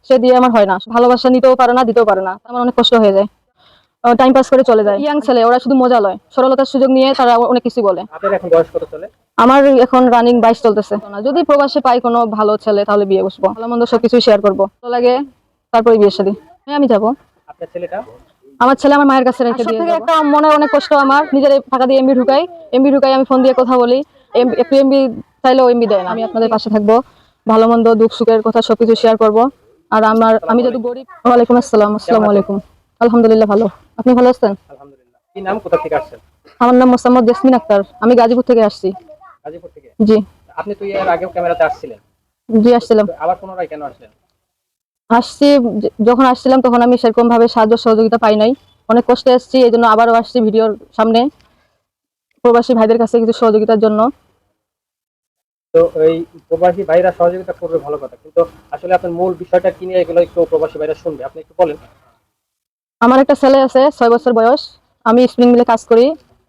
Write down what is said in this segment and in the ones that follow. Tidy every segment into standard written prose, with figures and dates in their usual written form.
সে দিয়ে আমার হয় না। ভালোবাসা নিতেও পারে না, দিতেও পারে না। আমার অনেক কষ্ট হয়ে যায়। টাইম পাস করে চলে যায়। ইয়াং ছেলে, ওরা শুধু মজা লয়, সরলতার সুযোগ নিয়ে তারা অনেক কিছু বলে। আপনার এখন বয়স কত চলে? আমার এখন রানিং 22 চলতেছে। যদি প্রবাসে পাই কোনো ভালো ছেলে তাহলে বিয়ে বসবো, ভালো মন্দ সবকিছু শেয়ার করবো। ভালো লাগে তারপরে বিয়ে শাদী। হ্যাঁ, আমি যাবো। আপনার ছেলেটা? আমার ছেলে আমার মায়ের কাছে রেখে দিয়ে যাবো। একটা মনে অনেক কষ্ট আমার, নিজের টাকা দিয়ে এমবি ঢুকাই, আমি ফোন দিয়ে কথা বলি, একটু এমবি চাইলেও এমবি দেয় না। আমি আপনাদের পাশে থাকবো, ভালো মন্দ দুঃখ সুখের কথা সবকিছু শেয়ার করবো। আর আমি যদি গরিব। ওয়ালাইকুম আসসালাম। আসসালামু আলাইকুম। আলহামদুলিল্লাহ ভালো। আপনি ভালো আছেন? আলহামদুলিল্লাহ। কি নাম, কোথা থেকে আসছেন? আমার নাম মোসাম্মদ জেসমিন আক্তার, আমি গাজীপুর থেকে আসছি। গাজীপুর থেকে? জি। আপনি তো এর আগেও ক্যামেরাতে আসছিলেন, জি আসছিলাম। তো আবার পুনরায় কেন আসলেন? আসছি, যখন আসছিলাম তখন আমি সেরকম ভাবে সাহায্য সহযোগিতা পাই নাই, অনেক কষ্টে আসছি, এই জন্য আবারও আসছি ভিডিওর সামনে প্রবাসী ভাইদের কাছে কিছু সহযোগিতার জন্য। তো এই প্রবাসী ভাইরা সহযোগিতা করবে ভালো কথা, কিন্তু আসলে আপনার মূল বিষয়টা কি নিয়ে এগুলো একটু প্রবাসী ভাইরা শুনবে, আপনি একটু বলেন। আমার একটা ছেলে আছে, 6 বছর বয়স। আমি স্প্রিং মিলে কাজ করি।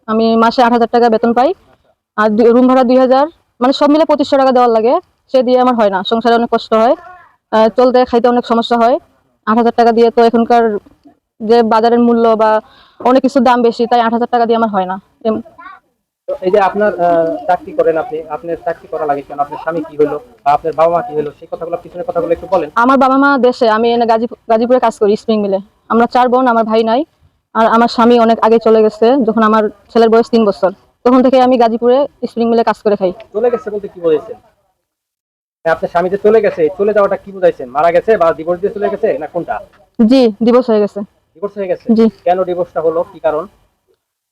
আমি মাসে 8,000 টাকা বেতন পাই। আর রুম ভাড়া 2,000, মানে সব মিলে 2500 টাকা দেওয়ার লাগে। সে দিয়ে আমার হয় না, সংসারে অনেক কষ্ট হয়, চলতে খাইতে অনেক সমস্যা হয়। 8,000 টাকা দিয়ে তো এখনকার যে বাজারের মূল্য বা অনেক কিছুর দাম বেশি, তাই 8,000 টাকা দিয়ে আমার হয় না। তো এই যে আপনার চাকরি করেন, আপনার চাকরি করা লাগে কেন? আপনার স্বামী কি হলো বা আপনার বাবা মা কি হলো, সেই কথাগুলো, পিছনের কথাগুলো একটু বলেন। আমার বাবা মা দেশে, আমি এনে গাজীপুরে কাজ করি স্প্রিং মিলে। আমরা 4 বোন, আমার ভাই নাই। আর আমার স্বামী অনেক আগে চলে গেছে, যখন আমার ছেলের বয়স 3 বছর। তখন থেকে আমি গাজীপুরে স্প্রিং মিলে কাজ করে খাই। চলে গেছে বলতে কি বোঝাইছেন? আপনার স্বামী যে চলে গেছে, চলে যাওয়াটা কি বুঝাইছেন? মারা গেছে বা ডিভোর্স দিয়ে চলে গেছে, না কোনটা? জি, ডিভোর্স হয়ে গেছে। ডিভোর্স হয়ে গেছে? জি। কেন ডিভোর্সটা হলো, কি কারণ?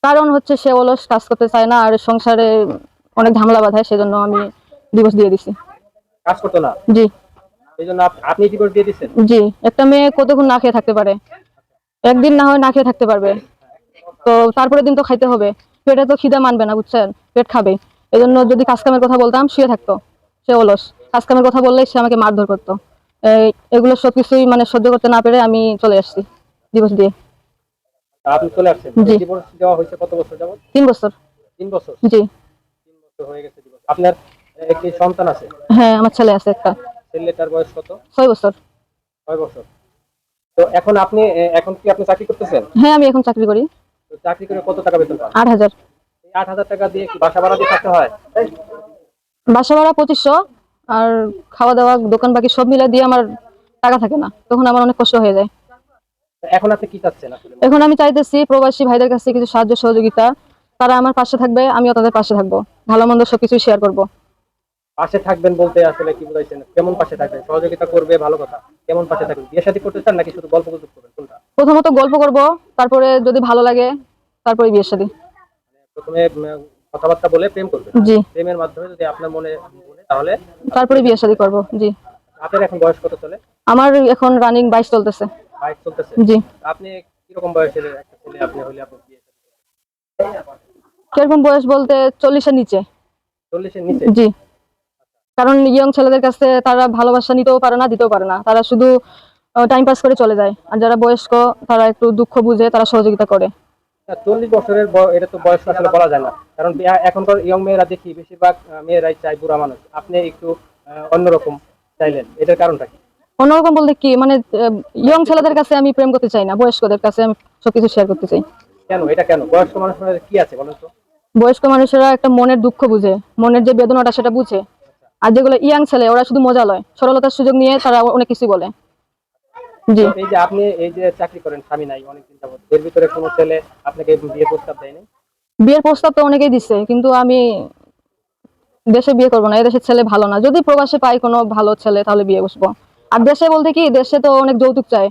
কারণ হচ্ছে সে অলস, কাজ করতে চায় না, আর সংসারে অনেক ঝামেলা বাঁধায়, সেজন্য আমি ডিভোর্স দিয়ে দিছি। কাজ করতো না, জি। এই জন্য আপনি ডিভোর্স দিয়ে দিচ্ছেন? জি। একটা মেয়ে কতক্ষণ না খেয়ে থাকতে পারে? একদিন না হয় না খেয়ে থাকতে পারবে, তো তারপরে দিন তো খাইতে হবে। পেটে তো খিদা মানবে না, বুঝছেন, পেট খাবে। এই জন্য যদি কাজ কামের কথা বলতাম, শুয়ে থাকতো। সে অলস, কাজ কামের কথা বললেই সে আমাকে মারধর করতো। এগুলো সবকিছুই মানে সহ্য করতে না পেরে আমি চলে আসছি ডিভোর্স দিয়ে। আপনি চলে আসছেন? জি। ডিভোর্স দেওয়া হয়েছে কত বছর যাবত? 3 বছর। 3 বছর? জি। 3 বছর হয়ে গেছে ডিভোর্স। আপনার একটি সন্তান আছে? হ্যাঁ, আমার ছেলে আছে একটা। ছেলেটার বয়স কত? 6 বছর। 6 বছর। তো এখন এখন কি আপনি চাকরি করতেছেন? হ্যাঁ, আমি এখন চাকরি করি। তো চাকরি করে কত টাকা বেতন পান? 8,000। এই 8,000 টাকা দিয়ে কি বাসা ভাড়া দিয়ে থাকতে হয়? বাসা ভাড়া 2500, আর খাওয়া দাওয়া দোকান বাকি সব মিলে দিয়ে আমার টাকা থাকে না, তখন আমার অনেক কষ্ট হয়ে যায়। তো এখন আপনি কি চাচ্ছেন আসলে? এখন আমি চাইতেছি প্রবাসী ভাইদের কাছে কিছু সাহায্য সহযোগিতা। তারা আমার পাশে থাকবে, আমিও তাদের পাশে থাকবো, ভালো মন্দ সবকিছু শেয়ার করব। পাশে থাকবেন বলতে আসলে কি বুঝাইছেন? কেমন পাশে থাকবেন? সহযোগিতা করবে ভালো কথা, কেমন পাশে থাকবেন? বিয়ে শাদী করতে চান নাকি শুধু গল্প গুজব করবেন, কোনটা? প্রথমত গল্প করব, তারপরে যদি ভালো লাগে তারপরে বিয়ে শাদী। প্রথমে কথাবার্তা বলে প্রেম করবেন, জি। প্রেমের মাধ্যমে যদি আপনার মনে বলে তাহলে তারপরে বিয়ে শাদী করব। জি। আপনার এখন বয়স কত চলে? আমার এখন রানিং 22 চলতেছে। 22 চলতেছে? জি। আপনি কিরকম বয়সের একটা ছেলে আপনি হলে আপনি বিয়ে শাদী? কিরকম বয়স বলতে 40-এর নিচে। 40 এর নিচে? জি। কারণ ইয়ং ছেলেদের কাছে তারা ভালোবাসা নিতেও পারে না, দিতেও পারে না, তারা শুধু টাইম পাস করে চলে যায়। আর যারা বয়স্ক, তারা একটু দুঃখ বুঝে, তারা সহযোগিতা করে। 40 বছরের এটা তো বয়স আসলে বলা যায় না, কারণ এখনকার ইয়ং মেয়েরা দেখি বেশিরভাগ মেয়েরাই চায় বুড়া মানুষ। আপনি একটু অন্যরকম চাইলেন, এটার কারণটা কি? অন্যরকম বলতে কি, মানে ইয়ং ছেলেদের কাছে আমি প্রেম করতে চাই না, বয়স্কদের কাছে আমি সবকিছু শেয়ার করতে চাই। কেন, এটা কেন? বয়স্ক মানুষের কি আছে বলেন তো? বয়স্ক মানুষেরা একটা মনের দুঃখ বুঝে, মনের যে বেদনাটা সেটা বুঝে। আর যেগুলো ইয়াং ছেলে, ওরা শুধু মজা লয়, সরলতার সুযোগ নিয়ে তারা অনেক কিছু বলে। জি। তো এই যে আপনি এই যে চাকরি করেন, স্বামী নাই অনেকদিন যাবত, এর ভিতরে কোনো ছেলে আপনাকে বিয়ে প্রস্তাব দেয়নি? বিয়ের প্রস্তাব তো অনেকেই দিচ্ছে, কিন্তু আমি দেশে বিয়ে করবো না, এদেশের ছেলে ভালো না। যদি প্রবাসে পাই কোনো ভালো ছেলে তাহলে বিয়ে বসবো। আর দেশে বলতে কি, দেশে তো অনেক যৌতুক চায়।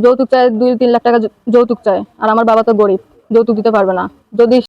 যৌতুক চায় 2-3 লাখ টাকা যৌতুক চায়, আর আমার বাবা তো গরিব, যৌতুক দিতে পারবে না। যদি